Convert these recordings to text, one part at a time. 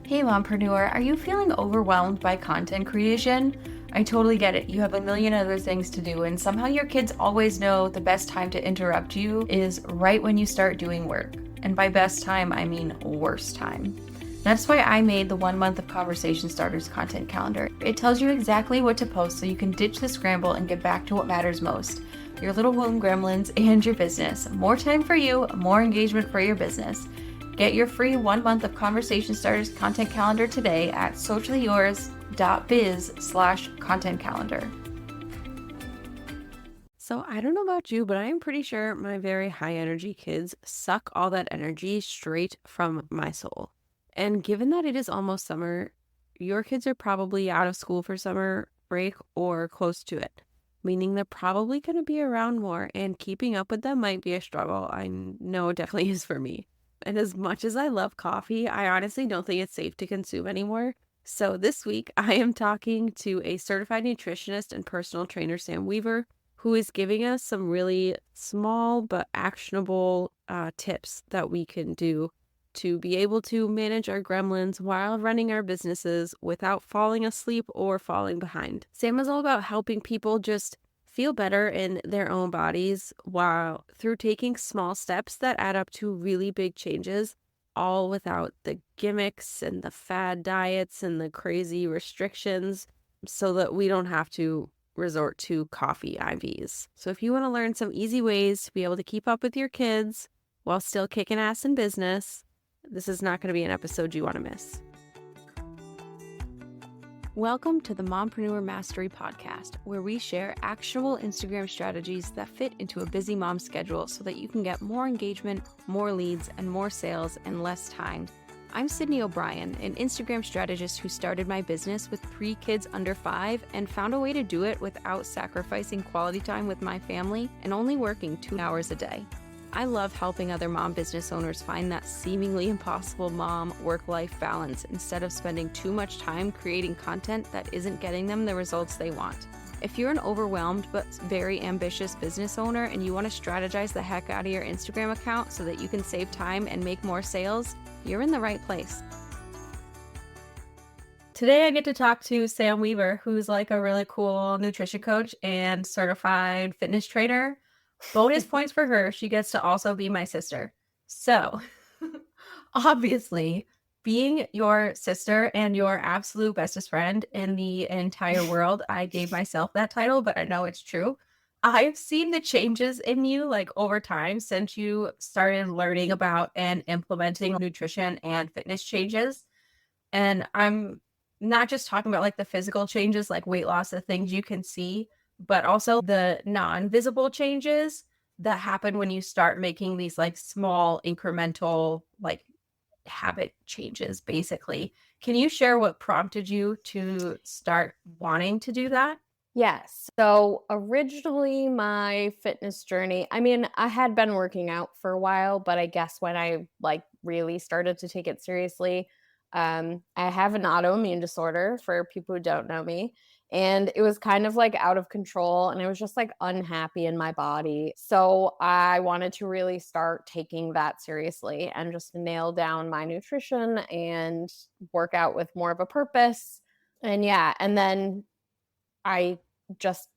Hey Mompreneur, are you feeling overwhelmed by content creation? I totally get it. You have a million other things to do, and somehow your kids always know the best time to interrupt you is right when you start doing work. And by best time, I mean worst time. That's why I made the 1 month of Conversation Starters content calendar. It tells you exactly what to post so you can ditch the scramble and get back to what matters most: your little womb gremlins and your business. More time for you, more engagement for your business. Get your free 1 month of Conversation Starters content calendar today at sociallyyours.biz/content calendar. So I don't know about you, but I am pretty sure my very high energy kids suck all that energy straight from my soul. And given that it is almost summer, your kids are probably out of school for summer break or close to it, meaning they're probably going to be around more, and keeping up with them might be a struggle. I know it definitely is for me. And as much as I love coffee, I honestly don't think it's safe to consume anymore. So this week, I am talking to a certified nutritionist and personal trainer, Sam Weaver, who is giving us some really small but actionable tips that we can do to be able to manage our gremlins while running our businesses without falling asleep or falling behind. Sam is all about helping people just feel better in their own bodies while through taking small steps that add up to really big changes, all without the gimmicks and the fad diets and the crazy restrictions, so that we don't have to resort to coffee IVs. So if you want to learn some easy ways to be able to keep up with your kids while still kicking ass in business, this is not going to be an episode you want to miss. Welcome to the Mompreneur Mastery Podcast, where we share actionable Instagram strategies that fit into a busy mom's schedule so that you can get more engagement, more leads, and more sales in less time. I'm Sydney O'Brien, an Instagram strategist who started my business with 3 kids under 5 and found a way to do it without sacrificing quality time with my family and only working 2 hours a day. I love helping other mom business owners find that seemingly impossible mom work-life balance instead of spending too much time creating content that isn't getting them the results they want. If you're an overwhelmed but very ambitious business owner and you want to strategize the heck out of your Instagram account so that you can save time and make more sales, you're in the right place. Today I get to talk to Sam Weaver, who's like a really cool nutrition coach and certified fitness trainer. Bonus points for her, she gets to also be my sister. So, obviously, being your sister and your absolute bestest friend in the entire world, I gave myself that title, but I know it's true. I've seen the changes in you like over time since you started learning about and implementing nutrition and fitness changes. And I'm not just talking about like the physical changes, like weight loss, the things you can see, but also the non-visible changes that happen when you start making these like small incremental like habit changes, basically. Can you share what prompted you to start wanting to do that? Yes. So originally my fitness journey, I mean, I had been working out for a while, but I guess when I like really started to take it seriously, I have an autoimmune disorder for people who don't know me. And it was kind of like out of control and I was just like unhappy in my body. So I wanted to really start taking that seriously and just nail down my nutrition and work out with more of a purpose. And yeah, and then I just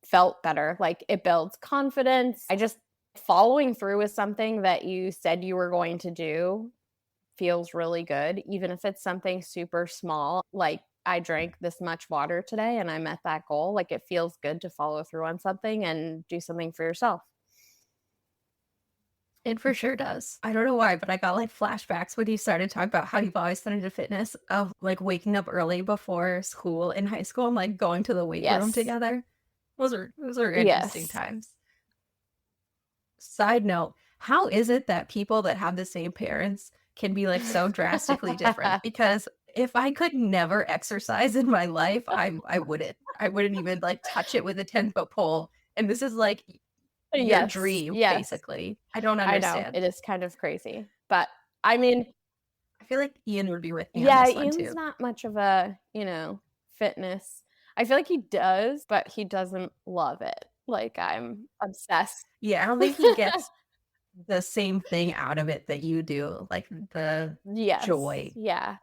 felt better. Like it builds confidence. Following through with something that you said you were going to do feels really good, even if it's something super small. Like I drank this much water today and I met that goal. Like it feels good to follow through on something and do something for yourself. It for sure does. I don't know why, but I got like flashbacks when you started talking about how you've always done into fitness of like waking up early before school in high school and like going to the weight room together. Those are interesting times. Side note, how is it that people that have the same parents can be like so drastically different? Because if I could never exercise in my life, I wouldn't even like touch it with a 10-foot pole. And this is like your dream, basically. I don't understand. I know, it is kind of crazy. But I mean, I feel like Ian would be with me on this one too. Ian's not much of a, fitness. I feel like he does, but he doesn't love it. Like I'm obsessed. Yeah, I don't think he gets the same thing out of it that you do, like the joy. Yeah.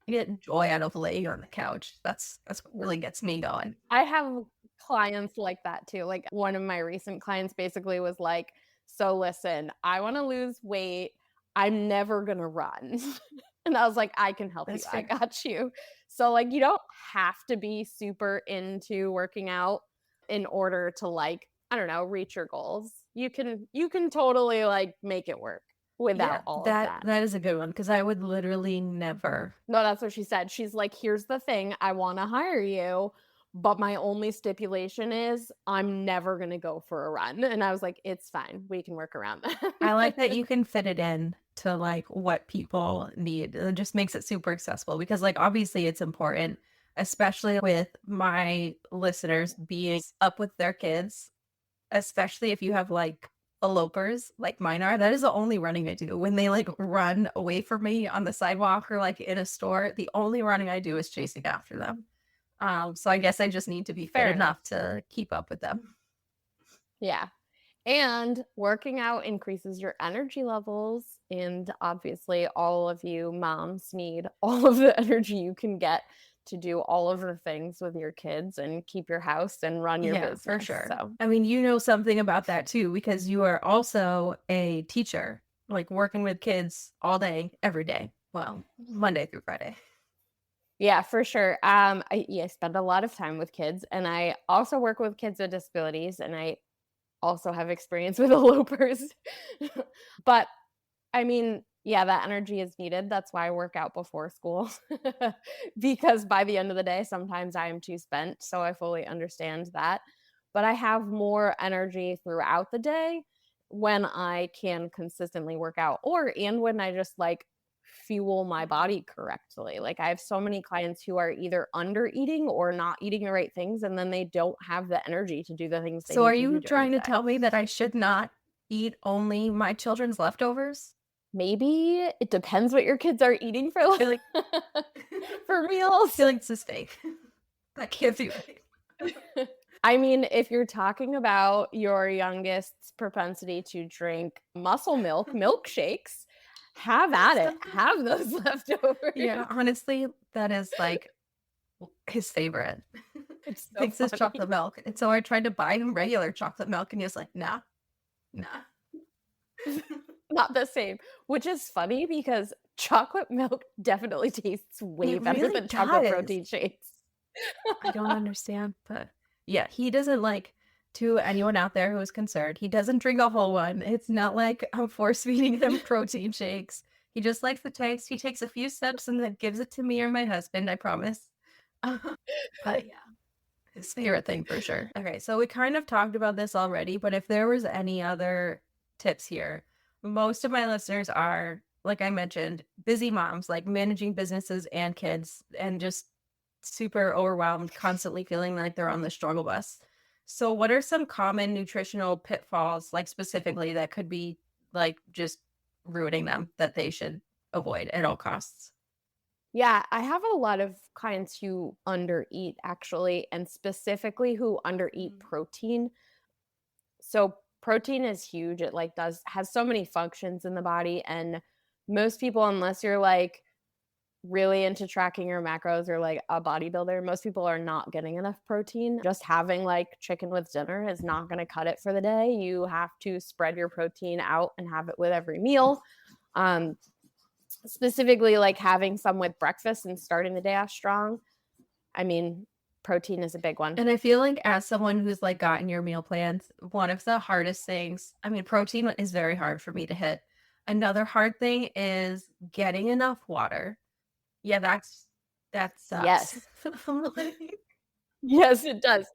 get joy out of laying on the couch. That's what really gets me going. I have clients like that too. Like one of my recent clients basically was like, so listen, I want to lose weight. I'm never going to run. And I was like, I can help That's you. I fair. got you. So like you don't have to be super into working out in order to like, I don't know, reach your goals. You can totally like make it work Yeah, without all of that. that is a good one because I would literally never. No, that's what she said. She's like, here's the thing. I want to hire you, but my only stipulation is I'm never going to go for a run. And I was like, it's fine. We can work around I like that that. you can fit it in to like what people need. It just makes it super accessible because like obviously it's important, especially with my listeners being up with their kids, especially if you have like elopers like mine are. That is the only running I do. When they like run away from me on the sidewalk or like in a store, the only running I do is chasing after them. So I guess I just need to be fit Fair enough enough. to keep up with them. Yeah. And working out increases your energy levels. And obviously, all of you moms need all of the energy you can get to do all of the things with your kids and keep your house and run your Yeah, for business. sure. So, I mean, you know something about that too, because you are also a teacher, like working with kids all day, every day. Well, Monday through Friday. yeah, for sure. I spend a lot of time with kids, and I also work with kids with disabilities, and I also have experience with elopers. But I mean, yeah, that energy is needed. That's why I work out before school. Because by the end of the day, sometimes I am too spent. So I fully understand that. But I have more energy throughout the day when I can consistently work out and when I just like fuel my body correctly. Like I have so many clients who are either under eating or not eating the right things, and then they don't have the energy to do the things they So are need to do you during trying the to day. tell me that I should not eat only my children's leftovers? Maybe it depends what your kids are eating for I feel like for I meals. feel like it's a steak. That can't be right. I mean, if you're talking about your youngest's propensity to drink muscle milk, milkshakes, have at it. Have those leftovers. Yeah, honestly, that is like his favorite. It's so Thinks it's funny. chocolate milk. And so I tried to buy him regular chocolate milk and he was like, nah, nah. Not the same, which is funny because chocolate milk definitely tastes way It better really than chocolate does. protein shakes. I don't understand, but yeah, he doesn't like, to anyone out there who is concerned, he doesn't drink a whole one. It's not like I'm force feeding him protein shakes. He just likes the taste. He takes a few steps and then gives it to me or my husband, I promise. But yeah, his favorite thing for sure. Okay, so we kind of talked about this already, but if there was any other tips here, most of my listeners are, like I mentioned, busy moms, like managing businesses and kids, and just super overwhelmed, constantly feeling like they're on the struggle bus. So, what are some common nutritional pitfalls, like specifically, that could be like just ruining them that they should avoid at all costs? Yeah, I have a lot of clients who undereat actually, and specifically who undereat Mhm. protein. So protein is huge. It like has so many functions in the body, and most people, unless you're like really into tracking your macros or like a bodybuilder, most people are not getting enough protein. Just having like chicken with dinner is not going to cut it for the day. You have to spread your protein out and have it with every meal. Um, Specifically like having some with breakfast and starting the day off strong. I mean, protein is a big one. And I feel like as someone who's like gotten your meal plans, one of the hardest things, I mean, protein is very hard for me to hit. Another hard thing is getting enough water. Yeah, that sucks. Yes. Yes, it does.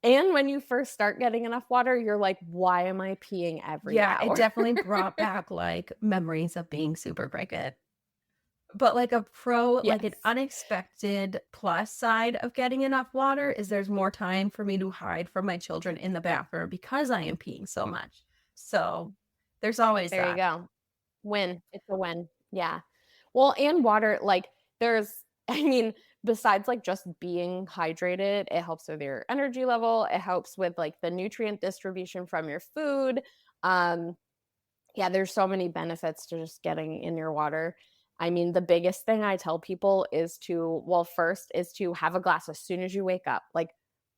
And when you first start getting enough water, you're like, why am I peeing every Yeah, it hour? definitely brought back like memories of being super pregnant. But like a pro, like an Yes. unexpected plus side of getting enough water is there's more time for me to hide from my children in the bathroom because I am peeing so much. So there's always There you that. go. Win. It's a win. Yeah. Well, and water, like there's, I mean, besides like just being hydrated, it helps with your energy level. It helps with like the nutrient distribution from your food. Um, yeah, there's so many benefits to just getting in your water. I mean, the biggest thing I tell people is first is to have a glass as soon as you wake up. Like,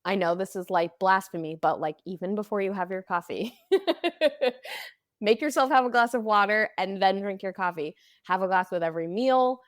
I know this is like blasphemy, but like even before you have your coffee, make yourself have a glass of water and then drink your coffee. Have a glass with every meal.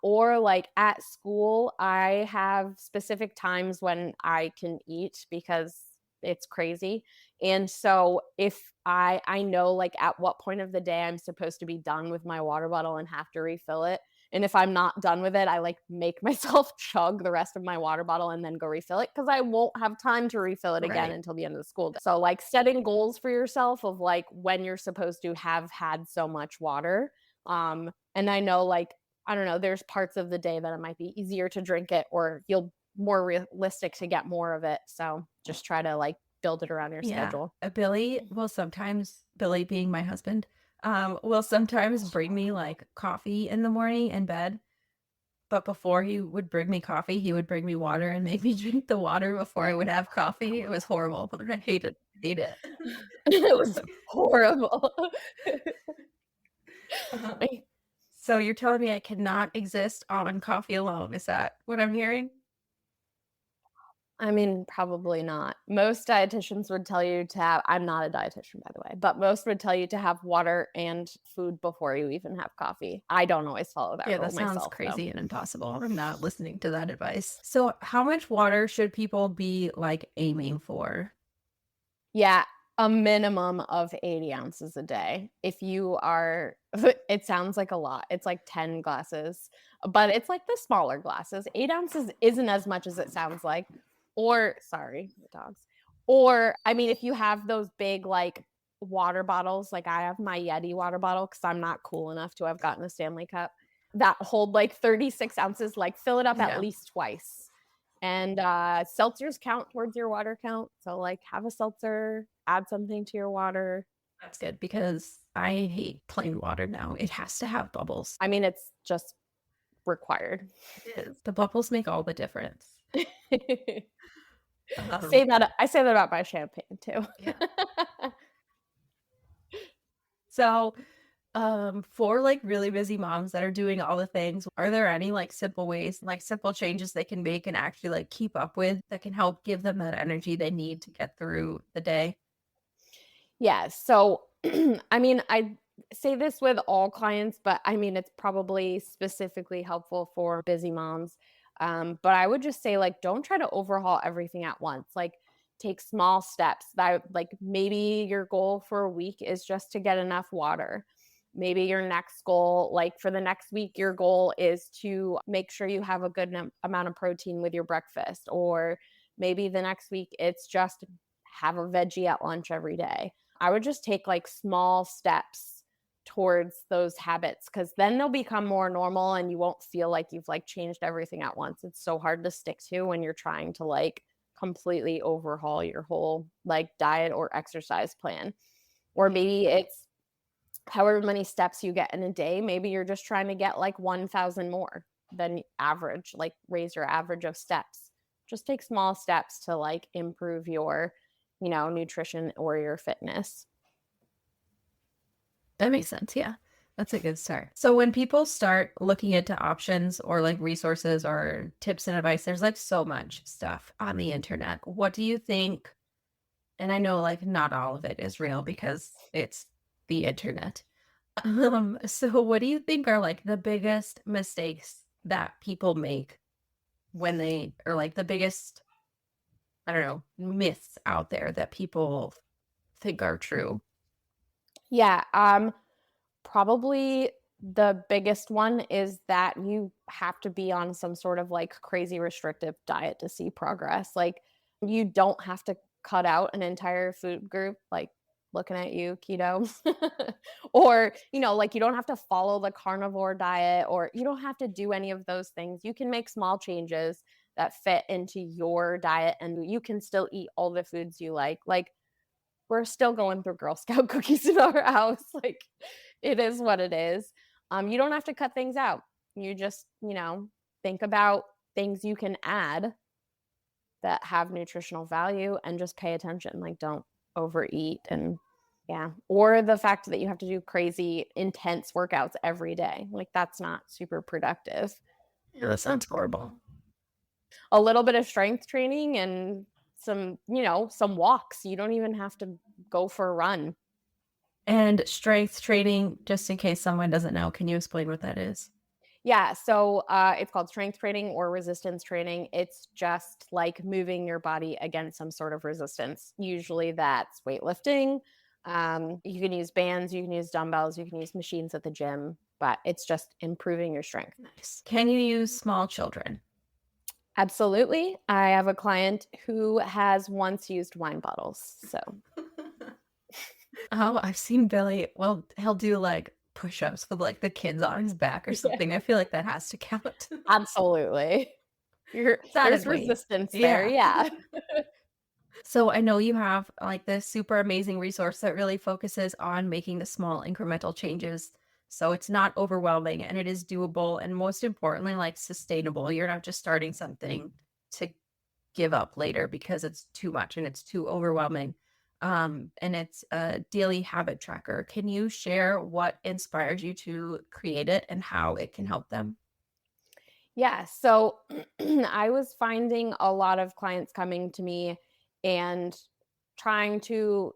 Or like at school, I have specific times when I can eat because it's crazy. And so if I know like at what point of the day I'm supposed to be done with my water bottle and have to refill it. And if I'm not done with it, I like make myself chug the rest of my water bottle and then go refill it because I won't have time to refill it again Right. until the end of the school day. So like setting goals for yourself of like when you're supposed to have had so much water. And I know like, I don't know, there's parts of the day that it might be easier to drink it or you'll more realistic to get more of it. So just try to like build it around your schedule. Billy being my husband, will sometimes bring me like coffee in the morning in bed. But before he would bring me coffee, he would bring me water and make me drink the water before I would have coffee. It was horrible, but I hated it. It was horrible. So you're telling me I cannot exist on coffee alone. Is that what I'm hearing? I mean, probably not. Most dietitians would tell you to have, I'm not a dietitian, by the way, but most would tell you to have water and food before you even have coffee. I don't always follow that Yeah, rule that sounds myself, crazy though. and impossible. I'm not listening to that advice. So how much water should people be like aiming for? Yeah, a minimum of 80 ounces a day. If you are, it sounds like a lot. It's like 10 glasses, but it's like the smaller glasses. 8 ounces isn't as much as it sounds like. Or, sorry, the dogs. Or, I mean, if you have those big like water bottles, like I have my Yeti water bottle because I'm not cool enough to have gotten a Stanley Cup that hold like 36 ounces, like fill it up at least twice. And seltzers count towards your water count. So like have a seltzer, add something to your water. That's good because I hate plain water now. It has to have bubbles. I mean, it's just required. It is. The bubbles make all the difference. I say that about my champagne too. Yeah. So, for like really busy moms that are doing all the things, are there any like simple ways, like simple changes they can make and actually like keep up with that can help give them that energy they need to get through the day? Yeah. So, I mean, I say this with all clients, but I mean, it's probably specifically helpful for busy moms. But I would just say, like, don't try to overhaul everything at once. Like, take small steps. That, like, maybe your goal for a week is just to get enough water. Maybe your next goal, like for the next week, your goal is to make sure you have a good amount of protein with your breakfast. Or maybe the next week, it's just have a veggie at lunch every day. I would just take like small steps towards those habits because then they'll become more normal and you won't feel like you've like changed everything at once. It's so hard to stick to when you're trying to like completely overhaul your whole like diet or exercise plan. Or maybe it's however many steps you get in a day. Maybe you're just trying to get like 1,000 more than average, like raise your average of steps. Just take small steps to like improve your nutrition or your fitness. That makes sense. Yeah. That's a good start. So when people start looking into options or like resources or tips and advice, there's like so much stuff on the internet. What do you think? And I know like not all of it is real because it's the internet. So what do you think are like the biggest mistakes that people make when they are like the biggest, I don't know, myths out there that people think are true? Yeah, probably the biggest one is that you have to be on some sort of like crazy restrictive diet to see progress. Like you don't have to cut out an entire food group, like looking at you, keto. Or, like you don't have to follow the carnivore diet or you don't have to do any of those things. You can make small changes that fit into your diet and you can still eat all the foods you like. Like we're still going through Girl Scout cookies in our house. Like it is what it is. You don't have to cut things out. You just, think about things you can add that have nutritional value and just pay attention. Like don't overeat and Yeah. Or the fact that you have to do crazy, intense workouts every day. Like, that's not super productive. Yeah, that sounds horrible. A little bit of strength training and some walks. You don't even have to go for a run. And strength training, just in case someone doesn't know, can you explain what that is? Yeah, so it's called strength training or resistance training. It's just like moving your body against some sort of resistance. Usually that's weightlifting. You can use bands, you can use dumbbells, you can use machines at the gym, but it's just improving your strength. Nice. Can you use small children? Absolutely. I have a client who has once used wine bottles. So, Oh, I've seen Billy. Well, he'll do like push-ups with like the kids on his back or yeah, something. I feel like that has to count. absolutely. It's There's added weight. resistance there. Yeah. Yeah. So I know you have like this super amazing resource that really focuses on making the small incremental changes. So it's not overwhelming and it is doable and most importantly, like sustainable. You're not just starting something to give up later because it's too much and it's too overwhelming. And it's a daily habit tracker. Can you share what inspires you to create it and how it can help them? Yeah. So I was finding a lot of clients coming to me and trying to,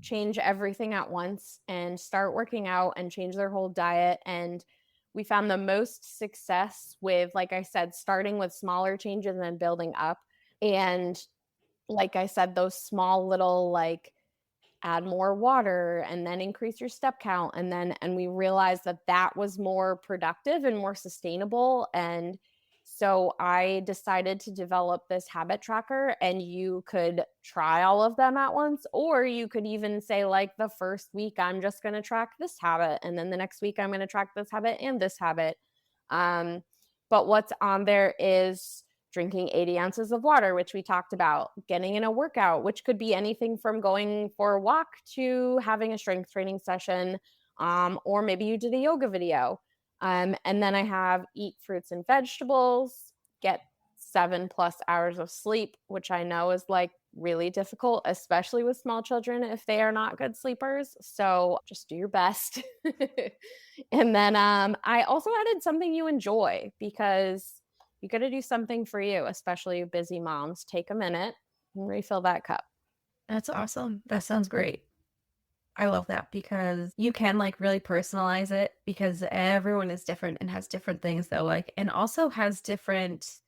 change everything at once and start working out and change their whole diet. And we found the most success with, like I said, starting with smaller changes and then building up. And like I said, those small little, like, add more water and then increase your step count, and we realized that that was more productive and more sustainable. And so I decided to develop this habit tracker, and you could try all of them at once, or you could even say, like, the first week I'm just going to track this habit, and then the next week I'm going to track this habit and this habit. um, but what's on there is drinking 80 ounces of water, which we talked about, getting in a workout, which could be anything from going for a walk to having a strength training session, or maybe you did a yoga video. And then I have eat fruits and vegetables, get 7+ hours of sleep, which I know is like really difficult, especially with small children if they are not good sleepers. So just do your best. And then I also added something you enjoy, because you got to do something for you, especially busy moms. Take a minute and refill that cup. That's awesome. That sounds great. I love that because you can like really personalize it because everyone is different and has different things they'll like and also has different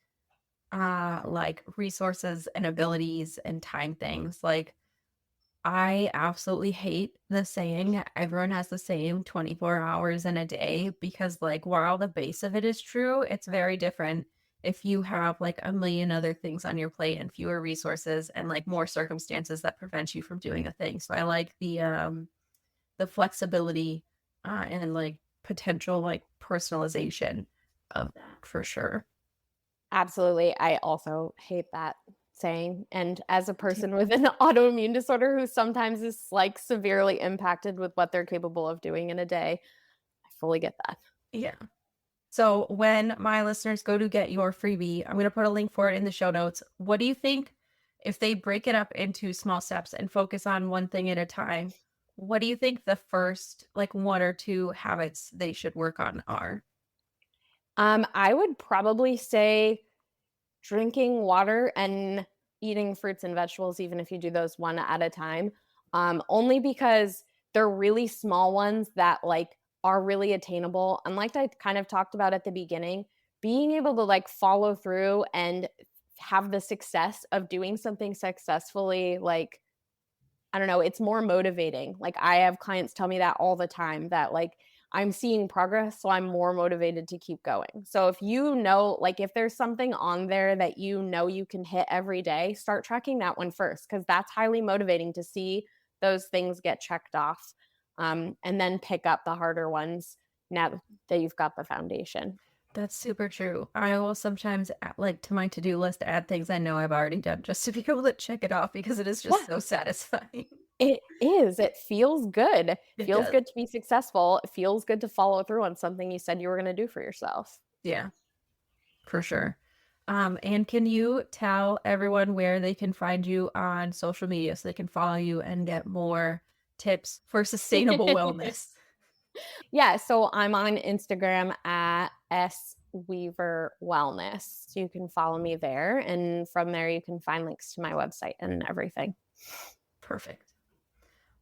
like resources and abilities and time things. Like I absolutely hate the saying everyone has the same 24 hours in a day because like while the base of it is true, it's very different if you have like a million other things on your plate and fewer resources and like more circumstances that prevent you from doing a thing. So I like the flexibility and like potential like personalization of that for sure. Absolutely. I also hate that saying. And as a person with an autoimmune disorder who sometimes is like severely impacted with what they're capable of doing in a day, I fully get that. Yeah. So when my listeners go to get your freebie, I'm going to put a link for it in the show notes. What do you think if they break it up into small steps and focus on one thing at a time? What do you think the first like one or two habits they should work on are? I would probably say drinking water and eating fruits and vegetables, even if you do those one at a time, only because they're really small ones that like are really attainable. And like I kind of talked about at the beginning, being able to like follow through and have the success of doing something successfully, like, I don't know, it's more motivating. Like, I have clients tell me that all the time, that like I'm seeing progress, so I'm more motivated to keep going. So if you know, like, if there's something on there that you know you can hit every day, start tracking that one first, because that's highly motivating to see those things get checked off. And then pick up the harder ones now that you've got the foundation. That's super true. I will sometimes like to my to-do list add things I know I've already done just to be able to check it off because it is Yeah, just so satisfying. it is. It feels good. It It feels does. good to be successful. It feels good to follow through on something you said you were going to do for yourself. Yeah, for sure. And can you tell everyone where they can find you on social media so they can follow you and get more tips for sustainable wellness. Yeah, so I'm on Instagram at sweaver wellness. So you can follow me there, and from there you can find links to my website and everything. Perfect.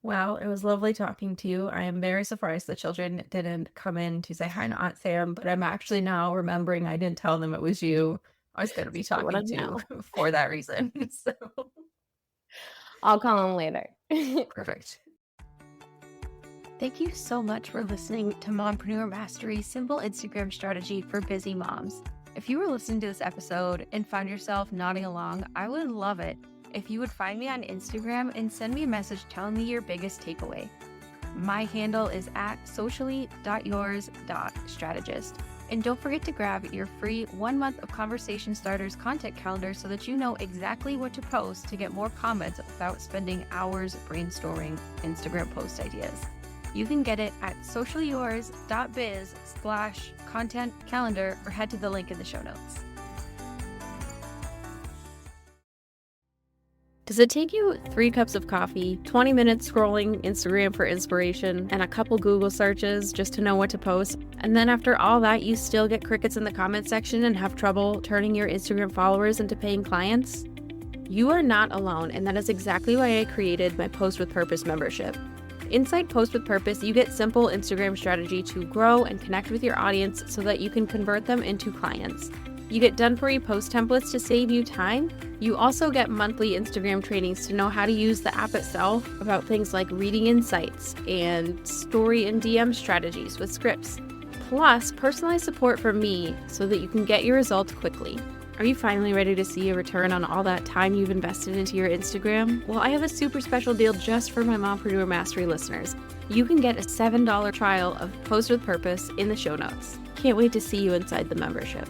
Well, it was lovely talking to you. I am very surprised the children didn't come in to say hi to Aunt Sam, but I'm actually now remembering I didn't tell them it was you I was going to be talking to for that reason. So I'll call them later. Perfect. Thank you so much for listening to Mompreneur Mastery, simple Instagram strategy for busy moms. If you were listening to this episode and found yourself nodding along, I would love it if you would find me on Instagram and send me a message telling me your biggest takeaway. My handle is at socially.yours.strategist. And don't forget to grab your free 1 month of Conversation Starters content calendar so that you know exactly what to post to get more comments without spending hours brainstorming Instagram post ideas. You can get it at sociallyyours.biz/content calendar or head to the link in the show notes. Does it take you 3 cups of coffee, 20 minutes scrolling Instagram for inspiration, and a couple Google searches just to know what to post? And then after all that, you still get crickets in the comment section and have trouble turning your Instagram followers into paying clients? You are not alone, and that is exactly why I created my Post with Purpose membership. Inside Post with Purpose, you get simple Instagram strategy to grow and connect with your audience so that you can convert them into clients. You get done-for-you post templates to save you time. You also get monthly Instagram trainings to know how to use the app itself about things like reading insights and story and DM strategies with scripts. Plus, personalized support from me so that you can get your results quickly. Are you finally ready to see a return on all that time you've invested into your Instagram? Well, I have a super special deal just for my Mompreneur Mastery listeners. You can get a $7 trial of Post with Purpose in the show notes. Can't wait to see you inside the membership.